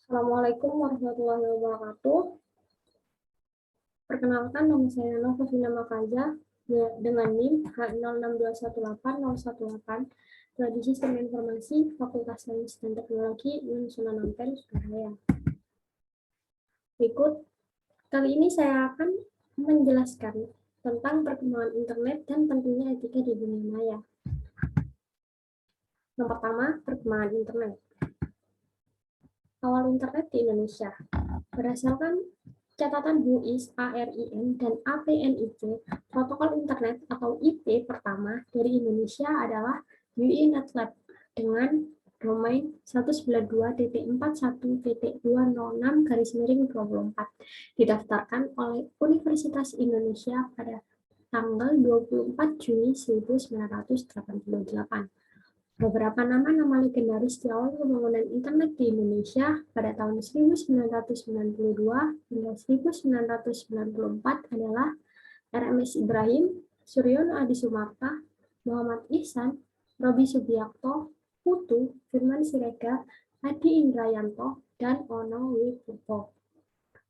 Assalamualaikum warahmatullahi wabarakatuh. Perkenalkan, nama saya Nova Vina Makaza dengan NIM H062180118 dari Sistem Informasi Fakultas Sains dan Teknologi UIN Sunan Ampel, Surabaya. Berikut, kali ini saya akan menjelaskan tentang perkembangan internet dan pentingnya etika di dunia maya. Yang pertama, perkembangan internet. Awal internet di Indonesia. Berdasarkan catatan WIS, ARIN, dan APNIC, protokol internet atau IP pertama dari Indonesia adalah UINetLab dengan domain 192.41.206/24 didaftarkan oleh Universitas Indonesia pada tanggal 24 Juni 1988. Beberapa nama-nama legendaris di awal pembangunan internet di Indonesia pada tahun 1992 hingga 1994 adalah RMS Ibrahim, Suryono Adi Sumarta, Muhammad Ihsan, Robi Subiakto, Putu, Firman Siregar, Adi Indrayanto, dan Ono Wibowo.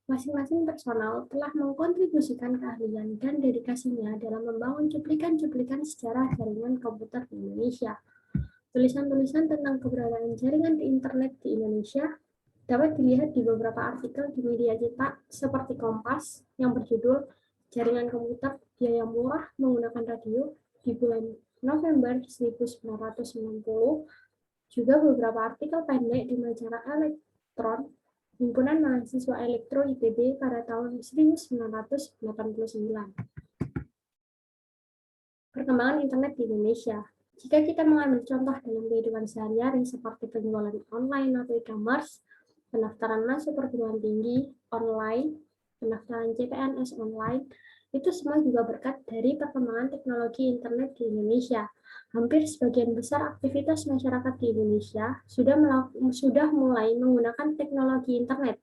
Masing-masing personal telah mengkontribusikan keahlian dan dedikasinya dalam membangun cuplikan-cuplikan sejarah jaringan komputer di Indonesia. Tulisan-tulisan tentang keberadaan jaringan di internet di Indonesia dapat dilihat di beberapa artikel di media cetak seperti Kompas yang berjudul Jaringan Komputer Biaya Murah Menggunakan Radio di bulan November 1990, juga beberapa artikel pendek di majalah Elektron Himpunan Mahasiswa Elektro ITB pada tahun 1989. Perkembangan internet di Indonesia. Jika kita mengambil contoh dalam kehidupan sehari-hari seperti penjualan online atau e-commerce, pendaftaran masuk perguruan tinggi online, pendaftaran CPNS online, itu semua juga berkat dari perkembangan teknologi internet di Indonesia. Hampir sebagian besar aktivitas masyarakat di Indonesia sudah mulai menggunakan teknologi internet.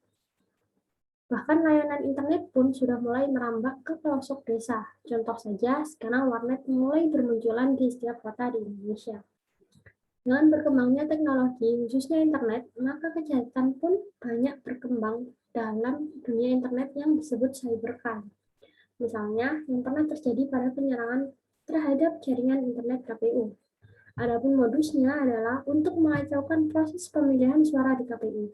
Bahkan layanan internet pun sudah mulai merambah ke pelosok desa. Contoh saja, sekarang warnet mulai bermunculan di setiap kota di Indonesia. Dengan berkembangnya teknologi, khususnya internet, maka kejahatan pun banyak berkembang dalam dunia internet yang disebut cybercrime. Misalnya, yang pernah terjadi pada penyerangan terhadap jaringan internet KPU. Adapun modusnya adalah untuk mengacaukan proses pemilihan suara di KPU.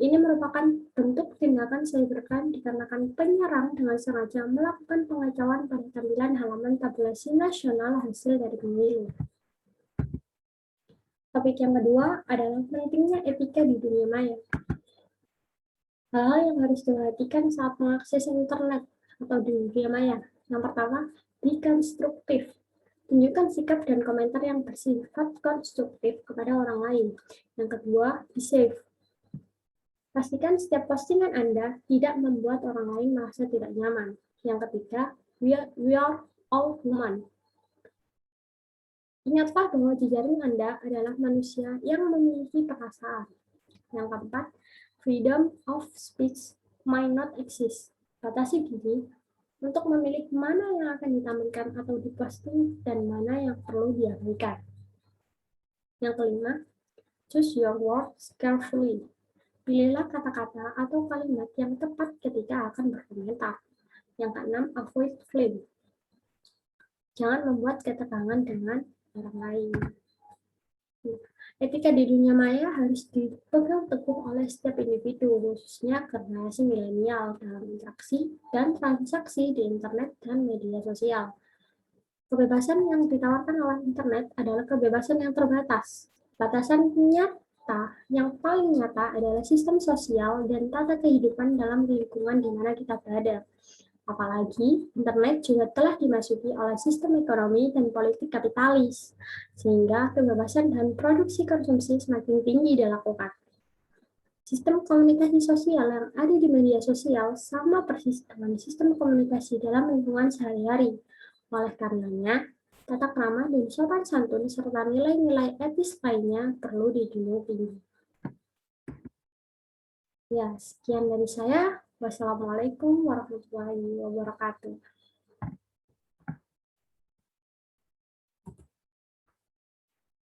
Ini merupakan bentuk tindakan cybercrime dikarenakan penyerang dengan sengaja melakukan pengacauan pada tampilan halaman tabulasi nasional hasil dari pemilu. Topik yang kedua adalah pentingnya etika di dunia maya. Hal-hal yang harus diperhatikan saat mengakses internet atau di dunia maya. Yang pertama, be konstruktif. Tunjukkan sikap dan komentar yang bersifat konstruktif kepada orang lain. Yang kedua, be safe. Pastikan setiap postingan Anda tidak membuat orang lain merasa tidak nyaman. Yang ketiga, we are all human. Ingatlah bahwa jejaring Anda adalah manusia yang memiliki perasaan. Yang keempat, freedom of speech might not exist. Batasi diri untuk memilih mana yang akan ditampilkan atau diposting dan mana yang perlu diabaikan. Yang kelima, choose your words carefully. Pilihlah kata-kata atau kalimat yang tepat ketika akan berkomentar. Yang keenam, avoid flame. Jangan membuat ketegangan dengan orang lain. Etika di dunia maya harus dipegang teguh oleh setiap individu, khususnya generasi milenial dalam interaksi dan transaksi di internet dan media sosial. Kebebasan yang ditawarkan oleh internet adalah kebebasan yang terbatas. Batasannya yang paling nyata adalah sistem sosial dan tata kehidupan dalam lingkungan di mana kita berada. Apalagi, internet juga telah dimasuki oleh sistem ekonomi dan politik kapitalis, sehingga kebebasan dan produksi konsumsi semakin tinggi dilakukan. Sistem komunikasi sosial yang ada di media sosial sama persis dengan sistem komunikasi dalam lingkungan sehari-hari. Oleh karenanya, tata krama dan sopan santun serta nilai-nilai etis lainnya perlu dijunjung tinggi. Ya, sekian dari saya. Wassalamualaikum warahmatullahi wabarakatuh.